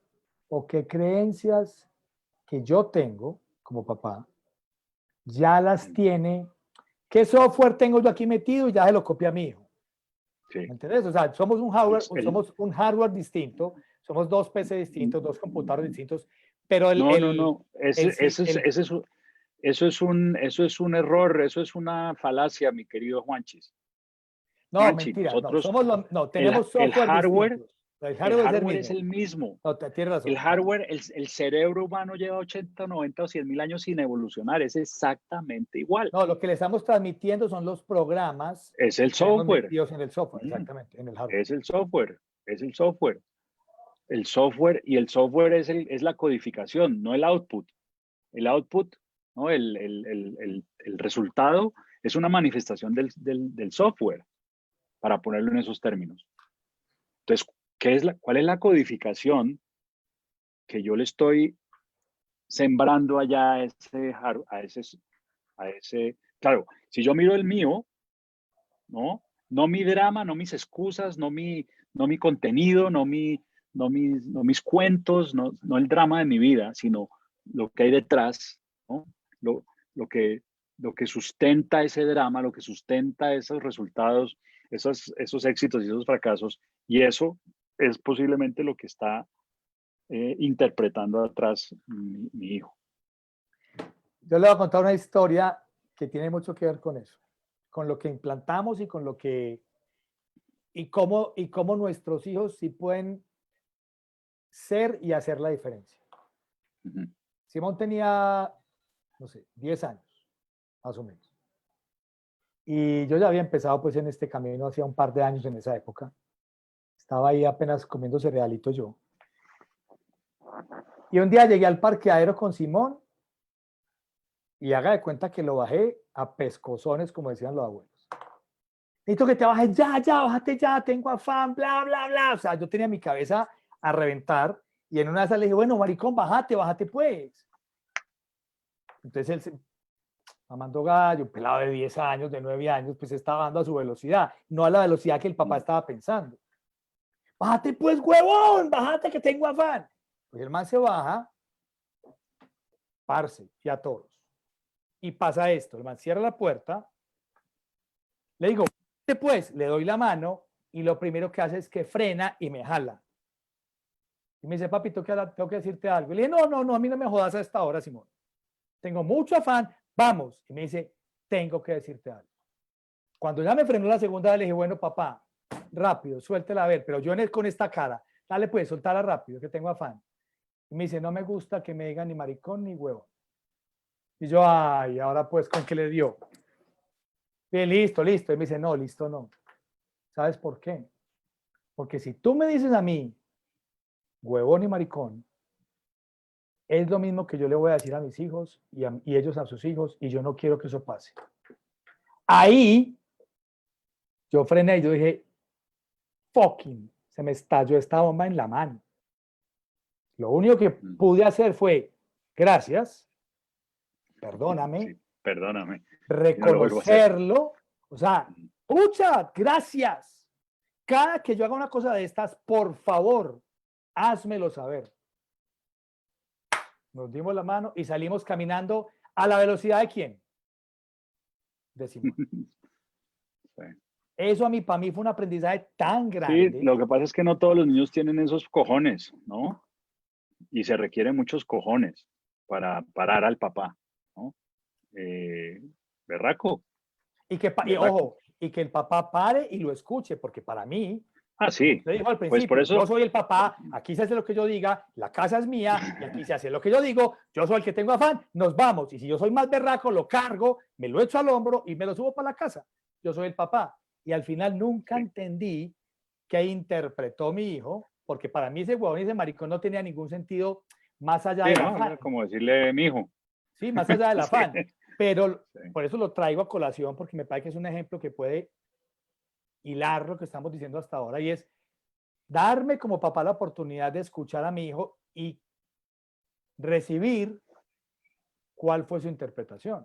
o qué creencias que yo tengo como papá, ya las tiene, qué software tengo yo aquí metido y ya se lo copia a mi hijo. Sí. ¿Me entiendes? O sea, somos un hardware distinto, somos dos PC distintos, dos computadores distintos, pero no. Eso es un error, eso es una falacia, mi querido Juanchis. No, Juanchi, mentira, nosotros, tenemos software el hardware, distintos. El hardware es el mismo. No, tienes razón. El hardware, el cerebro humano lleva 80, 90 o 100 mil años sin evolucionar, es exactamente igual. No, lo que le estamos transmitiendo son los programas. Es el software. En el software, exactamente, en el hardware. Es el software. El software y el software es la codificación, no el output. El output, ¿no? El resultado es una manifestación del software, para ponerlo en esos términos. Entonces, ¿cuál es la codificación que yo le estoy sembrando allá a ese, claro, si yo miro el mío, ¿no? No mi drama, no mis excusas, no mi contenido, no mis cuentos, no el drama de mi vida, sino lo que hay detrás, ¿no? Lo, lo que sustenta ese drama, lo que sustenta esos resultados, esos éxitos y esos fracasos, y eso es posiblemente lo que está interpretando atrás mi hijo. Yo le voy a contar una historia que tiene mucho que ver con eso, con lo que implantamos y con lo que y cómo nuestros hijos sí pueden ser y hacer la diferencia. Ujú. Simón tenía, no sé, 10 años, más o menos. Y yo ya había empezado pues en este camino hacía un par de años en esa época. Estaba ahí apenas comiendo cerealitos yo. Y un día llegué al parqueadero con Simón y haga de cuenta que lo bajé a pescozones, como decían los abuelos. Necesito que te bajes ya, bájate ya, tengo afán, bla, bla, bla. O sea, yo tenía mi cabeza a reventar y en una de esas le dije, bueno, maricón, bájate pues. Entonces él, mamando gallo, un pelado de 10 años, de 9 años, pues estaba dando a su velocidad, no a la velocidad que el papá estaba pensando. Bájate pues, huevón, bájate que tengo afán. Pues el man se baja, parce, y a todos. Y pasa esto, el man cierra la puerta, le digo, pues, le doy la mano y lo primero que hace es que frena y me jala. Y me dice, papi, tengo que decirte algo. Y le dije, no, a mí no me jodas a esta hora, Simón. Tengo mucho afán, vamos. Y me dice, tengo que decirte algo. Cuando ya me frenó la segunda vez, le dije, bueno, papá, rápido, suéltela a ver, pero yo con esta cara, dale pues, soltala rápido, que tengo afán. Y me dice, no me gusta que me digan ni maricón ni huevo. Y yo, ay, ahora pues, ¿con qué le dio? Bien, listo. Y me dice, no, listo, no. ¿Sabes por qué? Porque si tú me dices a mí, huevón y maricón, es lo mismo que yo le voy a decir a mis hijos y ellos a sus hijos, y yo no quiero que eso pase. Ahí yo frené y yo dije, fucking, se me estalló esta bomba en la mano. Lo único que pude hacer fue, gracias, perdóname, Sí, perdóname. reconocerlo, o sea, pucha, gracias. Cada que yo haga una cosa de estas, por favor, házmelo saber. Nos dimos la mano y salimos caminando a la velocidad de quién? De Simón. Sí. Eso para mí fue un aprendizaje tan grande. Sí, lo que pasa es que no todos los niños tienen esos cojones, ¿no? Y se requieren muchos cojones para parar al papá, ¿no? Berraco. Ojo, y que el papá pare y lo escuche, porque para mí, sí. usted dijo al principio, pues por eso, yo soy el papá, aquí se hace lo que yo diga, la casa es mía y aquí se hace lo que yo digo, yo soy el que tengo afán, nos vamos. Y si yo soy más berraco, lo cargo, me lo echo al hombro y me lo subo para la casa. Yo soy el papá. Y al final nunca entendí qué interpretó mi hijo, porque para mí ese huevón y ese maricón no tenía ningún sentido más allá del afán. Era como decirle mi hijo. Sí, más allá del afán. Pero por eso lo traigo a colación, porque me parece que es un ejemplo que puede hilar lo que estamos diciendo hasta ahora, y es darme como papá la oportunidad de escuchar a mi hijo y recibir cuál fue su interpretación,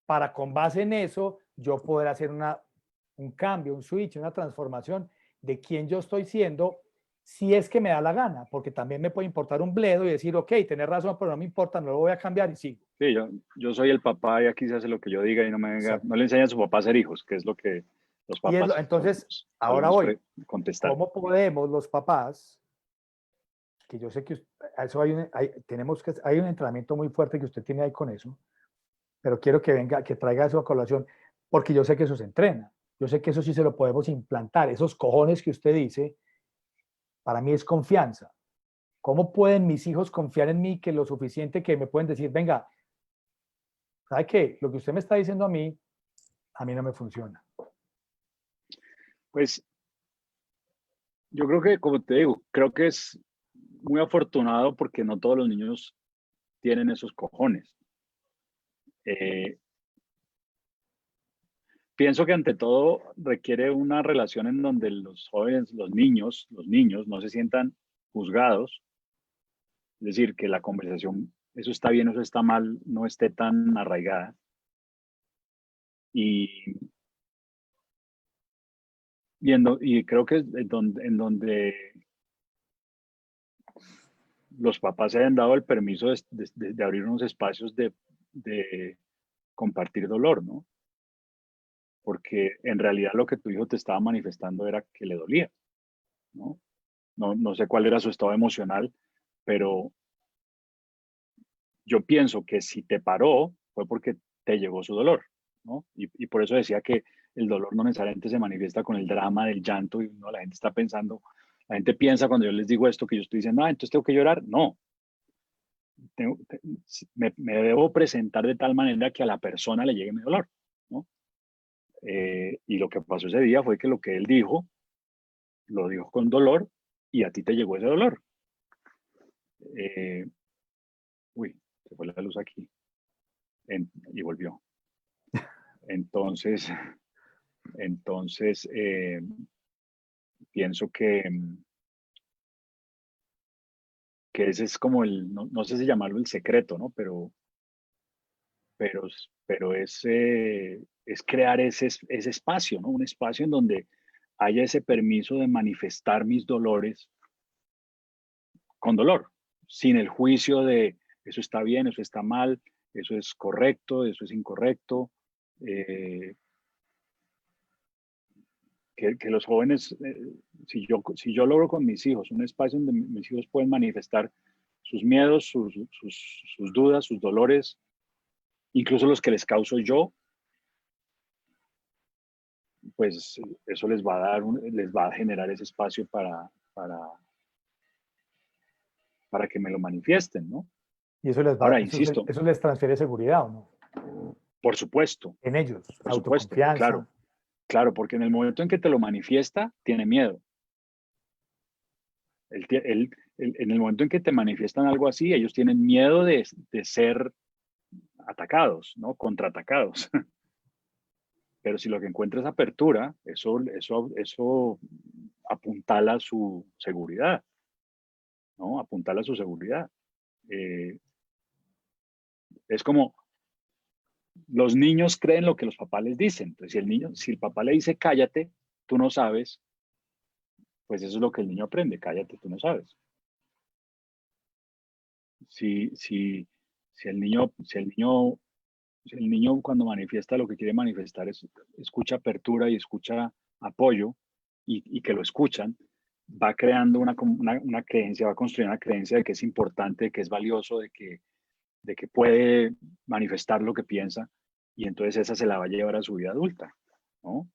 para con base en eso yo poder hacer un cambio, un switch, una transformación de quién yo estoy siendo, si es que me da la gana, porque también me puede importar un bledo y decir, ok, tenés razón, pero no me importa, no lo voy a cambiar y sigo. Sí, yo soy el papá y aquí se hace lo que yo diga y no me venga, no le enseña a su papá a ser hijos, que es lo que los papás. Entonces, ahora voy. ¿Cómo podemos los papás, que yo sé que eso hay un entrenamiento muy fuerte que usted tiene ahí con eso, pero quiero que traiga eso a colación, porque yo sé que eso se entrena. Yo sé que eso sí se lo podemos implantar. Esos cojones que usted dice, para mí es confianza. ¿Cómo pueden mis hijos confiar en mí que lo suficiente que me pueden decir, venga, ¿sabe qué? Lo que usted me está diciendo a mí no me funciona? Pues yo creo que, como te digo, creo que es muy afortunado porque no todos los niños tienen esos cojones. Pienso que ante todo requiere una relación en donde los jóvenes, los niños no se sientan juzgados. Es decir, que la conversación eso está bien, eso está mal, no esté tan arraigada. Y, y creo que es en donde los papás se hayan dado el permiso de abrir unos espacios de compartir dolor, ¿no? Porque en realidad lo que tu hijo te estaba manifestando era que le dolía, ¿no? No sé cuál era su estado emocional, pero yo pienso que si te paró fue porque te llegó su dolor, ¿no? Y por eso decía que el dolor no necesariamente se manifiesta con el drama del llanto y no, la gente está pensando, la gente piensa cuando yo les digo esto que yo estoy diciendo, ah, entonces tengo que llorar. No, tengo, me debo presentar de tal manera que a la persona le llegue mi dolor, ¿no? Y lo que pasó ese día fue que lo que él dijo, lo dijo con dolor y a ti te llegó ese dolor. Uy, se fue la luz aquí y volvió. Entonces, entonces, pienso que ese es como no sé si llamarlo el secreto, ¿no? Pero, pero es crear ese espacio, ¿no? Un espacio en donde haya ese permiso de manifestar mis dolores con dolor, sin el juicio de eso está bien, eso está mal, eso es correcto, eso es incorrecto. Eh, que los jóvenes, si yo logro con mis hijos un espacio donde mis hijos pueden manifestar sus miedos, sus dudas, sus dolores, incluso los que les causo yo, pues eso les va a dar, les va a generar ese espacio para que me lo manifiesten, ¿no? Y eso les va, Ahora, insisto, eso les transfiere seguridad, ¿o no? por En ellos, supuesto, claro, autoconfianza. claro, porque en el momento en que te lo manifiesta, tiene miedo. En el momento en que te manifiestan algo así, ellos tienen miedo de ser atacados, ¿no? Contraatacados. Pero si lo que encuentra es apertura, eso apuntala su seguridad, ¿no? Apuntala su seguridad. Eh, es como los niños creen lo que los papás les dicen. Entonces, si el papá le dice cállate, tú no sabes, pues eso es lo que el niño aprende, cállate, tú no sabes. Si, si, si el niño cuando manifiesta lo que quiere manifestar escucha apertura y escucha apoyo y que lo escuchan, va creando una creencia, va construyendo una creencia de que es importante, de que es valioso, de que puede manifestar lo que piensa y entonces esa se la va a llevar a su vida adulta, ¿no?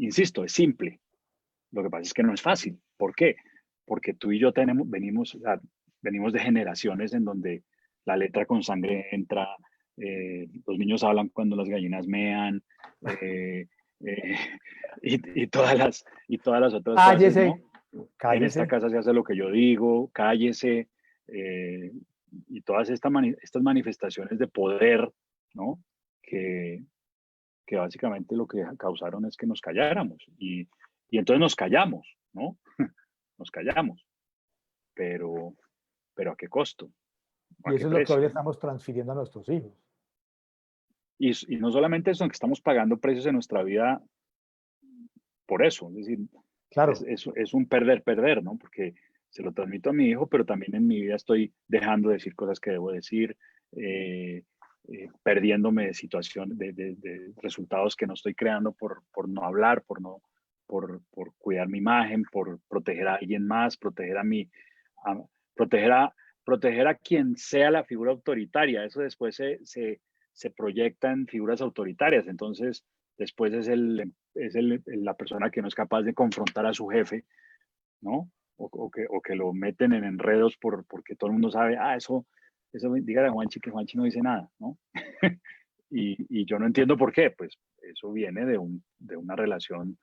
Insisto, es simple. Lo que pasa es que no es fácil. ¿Por qué? Porque tú y yo venimos, o sea, venimos de generaciones en donde la letra con sangre entra, los niños hablan cuando las gallinas mean, eh, eh, y todas las otras frases, Cállese, ¿no? En esta cállese. casa se hace lo que yo digo, cállese, y todas estas manifestaciones de poder, ¿no? Que, que básicamente lo que causaron es que nos calláramos y entonces nos callamos, ¿no? Nos callamos, pero, pero ¿a qué costo? Y ¿A qué eso es lo que hoy precio? le ¿No? estamos transfiriendo a nuestros hijos. Y no solamente eso, que estamos pagando precios en nuestra vida por eso, es decir, Claro, es un perder-perder, ¿no? Porque se lo transmito a mi hijo, pero también en mi vida estoy dejando de decir cosas que debo decir, eh, perdiéndome de situaciones, de resultados que no estoy creando por no hablar, por cuidar mi imagen, por proteger a alguien más, a, proteger a, proteger a quien sea la figura autoritaria. Eso después se proyecta en figuras autoritarias. Entonces, después la persona que no es capaz de confrontar a su jefe, ¿no? O que lo meten en enredos porque todo el mundo sabe, eso dígale a Juanchi que Juanchi no dice nada, ¿no? y yo no entiendo por qué, pues eso viene de una relación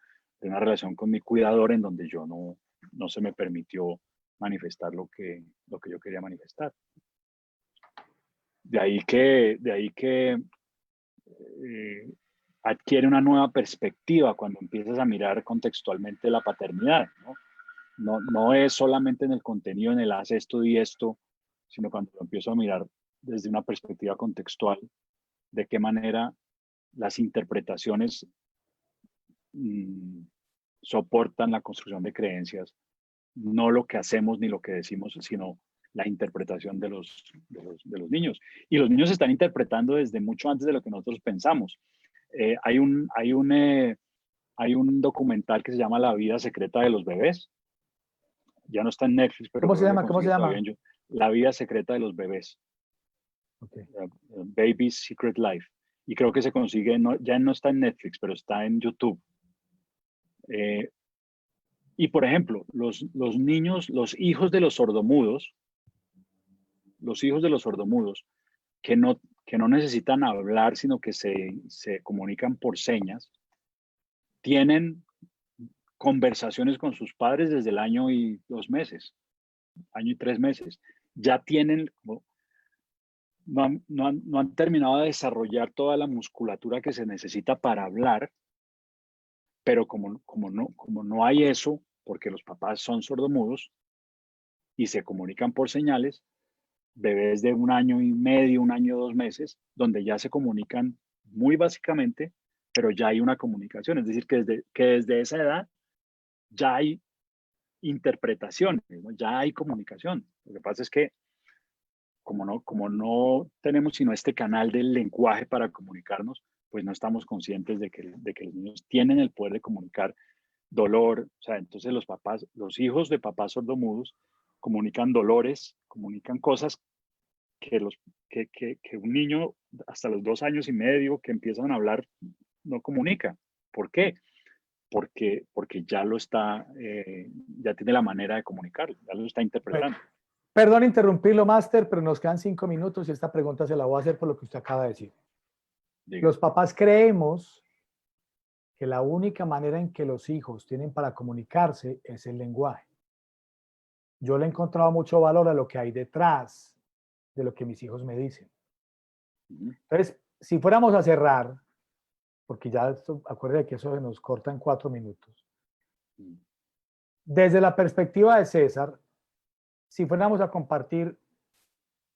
con mi cuidador en donde yo no se me permitió manifestar lo que yo quería manifestar. De ahí que adquiere una nueva perspectiva cuando empiezas a mirar contextualmente la paternidad, ¿no? No es solamente en el contenido, en el haz esto y esto, sino cuando lo empiezo a mirar desde una perspectiva contextual, de qué manera las interpretaciones soportan la construcción de creencias, no lo que hacemos ni lo que decimos, sino la interpretación de los niños. Y los niños están interpretando desde mucho antes de lo que nosotros pensamos. Hay un documental que se llama La vida secreta de los bebés. Ya no está en Netflix, pero ¿Cómo se creo que llama? ¿Cómo se consigue todavía llama? en YouTube. La vida secreta de los bebés. Okay. Baby's Secret Life. Y creo que se consigue, ya no está en Netflix, pero está en YouTube. Y por ejemplo, los niños, los hijos de los sordomudos, que no necesitan hablar, sino que se comunican por señas, tienen conversaciones con sus padres desde el año y 2 meses, año y 3 meses. Ya tienen, no han terminado de desarrollar toda la musculatura que se necesita para hablar, pero como no hay eso, porque los papás son sordomudos y se comunican por señales, bebés de 1 año y medio, 1 año, 2 meses, donde ya se comunican muy básicamente, pero ya hay una comunicación. Es decir, que desde esa edad ya hay interpretaciones, ¿no? Ya hay comunicación. Lo que pasa es que como no tenemos sino este canal del lenguaje para comunicarnos, pues no estamos conscientes de que los niños tienen el poder de comunicar dolor. O sea, entonces los hijos de papás sordomudos comunican dolores, comunican cosas que un niño hasta los 2 años y medio que empiezan a hablar no comunica. ¿Por qué? Porque ya ya tiene la manera de comunicarlo, ya lo está interpretando. Perdón interrumpirlo, Máster, pero nos quedan 5 minutos y esta pregunta se la voy a hacer por lo que usted acaba de decir. Diga. Los papás creemos que la única manera en que los hijos tienen para comunicarse es el lenguaje. Yo le he encontrado mucho valor a lo que hay detrás de lo que mis hijos me dicen. Entonces, si fuéramos a cerrar, porque ya acuérdate que eso se nos corta en 4 minutos. Desde la perspectiva de César, si fuéramos a compartir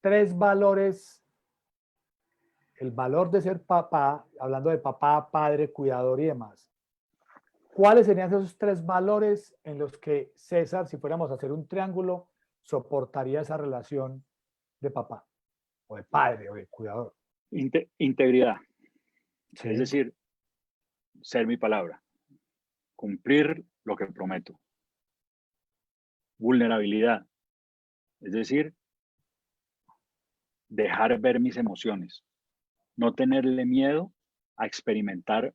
3 valores, el valor de ser papá, hablando de papá, padre, cuidador y demás, ¿cuáles serían esos 3 valores en los que César, si fuéramos a hacer un triángulo, soportaría esa relación de papá, o de padre, o de cuidador? Integridad. Sí. Es decir, ser mi palabra, cumplir lo que prometo. Vulnerabilidad, es decir, dejar ver mis emociones, no tenerle miedo a experimentar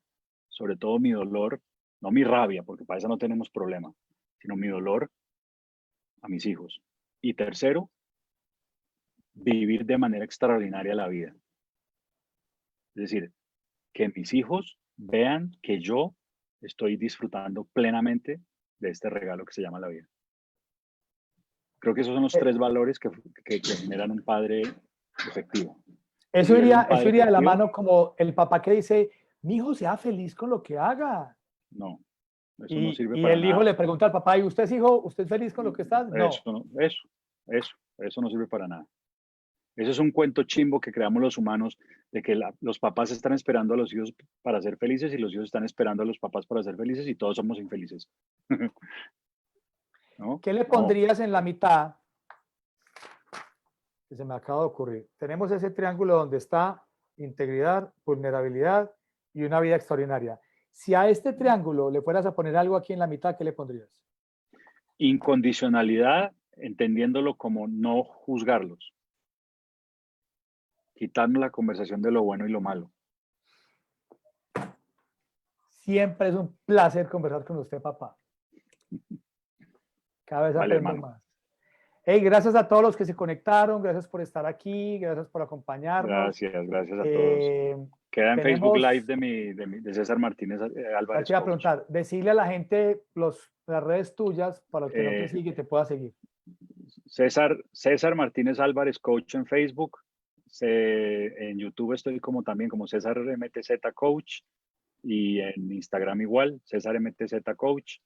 sobre todo mi dolor, no mi rabia, porque para eso no tenemos problema, sino mi dolor a mis hijos. Y tercero, vivir de manera extraordinaria la vida. Es decir, que mis hijos vean que yo estoy disfrutando plenamente de este regalo que se llama la vida. Creo que esos son los 3 valores que generan un padre efectivo. Eso iría de la mano como el papá que dice, mi hijo sea feliz con lo que haga. No, eso no sirve y para el nada. hijo le pregunta al papá, ¿y usted es hijo? ¿Usted es feliz con lo que está? No. Eso no sirve para nada. Eso es un cuento chimbo que creamos los humanos, de que los papás están esperando a los hijos para ser felices y los hijos están esperando a los papás para ser felices y todos somos infelices. ¿No? ¿Qué le pondrías en la mitad? Que se me acaba de ocurrir. Tenemos ese triángulo donde está integridad, vulnerabilidad y una vida extraordinaria. Si a este triángulo le fueras a poner algo aquí en la mitad, ¿qué le pondrías? Incondicionalidad, entendiéndolo como no juzgarlos. Quitarnos la conversación de lo bueno y lo malo. Siempre es un placer conversar con usted, papá. Cada vez Vale, aprendo más. Hey, gracias a todos los que se conectaron, gracias por estar aquí, gracias por acompañarnos. Gracias a todos. Queda en Facebook Live de César Martínez Álvarez. Te iba a preguntar, decirle a la gente las redes tuyas para el que no te sigue te pueda seguir. César Martínez Álvarez Coach en Facebook. En YouTube estoy también como César MTZ Coach y en Instagram igual, César MTZ Coach.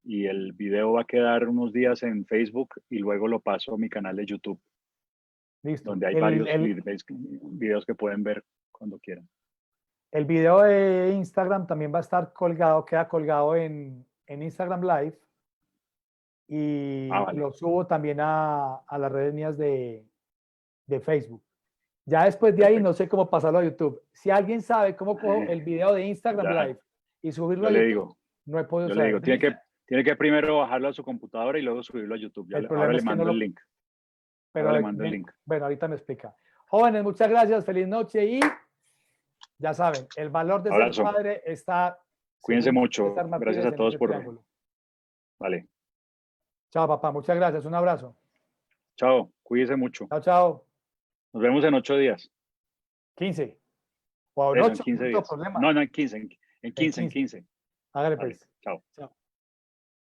Y el video va a quedar unos días en Facebook y luego lo paso a mi canal de YouTube. Listo. donde hay varios videos que pueden ver cuando quieran. El video de Instagram también va a estar colgado, queda colgado en Instagram Live. Y Vale. lo subo también a las redes mías de Facebook. Ya después de ahí no sé cómo pasarlo a YouTube. Si alguien sabe cómo cojo el video de Instagram Live y subirlo a YouTube, no he podido saber. Yo le digo, tiene que primero bajarlo a su computadora y luego subirlo a YouTube. Ahora le mando el link. Pero le mando el link. Bueno, ahorita me explica. Jóvenes, muchas gracias, feliz noche y ya saben, el valor de ser padre está... Cuídense mucho. Gracias a todos por... triángulo. Vale. Chao, papá. Muchas gracias. Un abrazo. Chao. Cuídense mucho. Chao, chao. Nos vemos en 8 días. 15. O en 8, no hay problema. No, en 15. En 15. Hágale pues. Chao. Chao.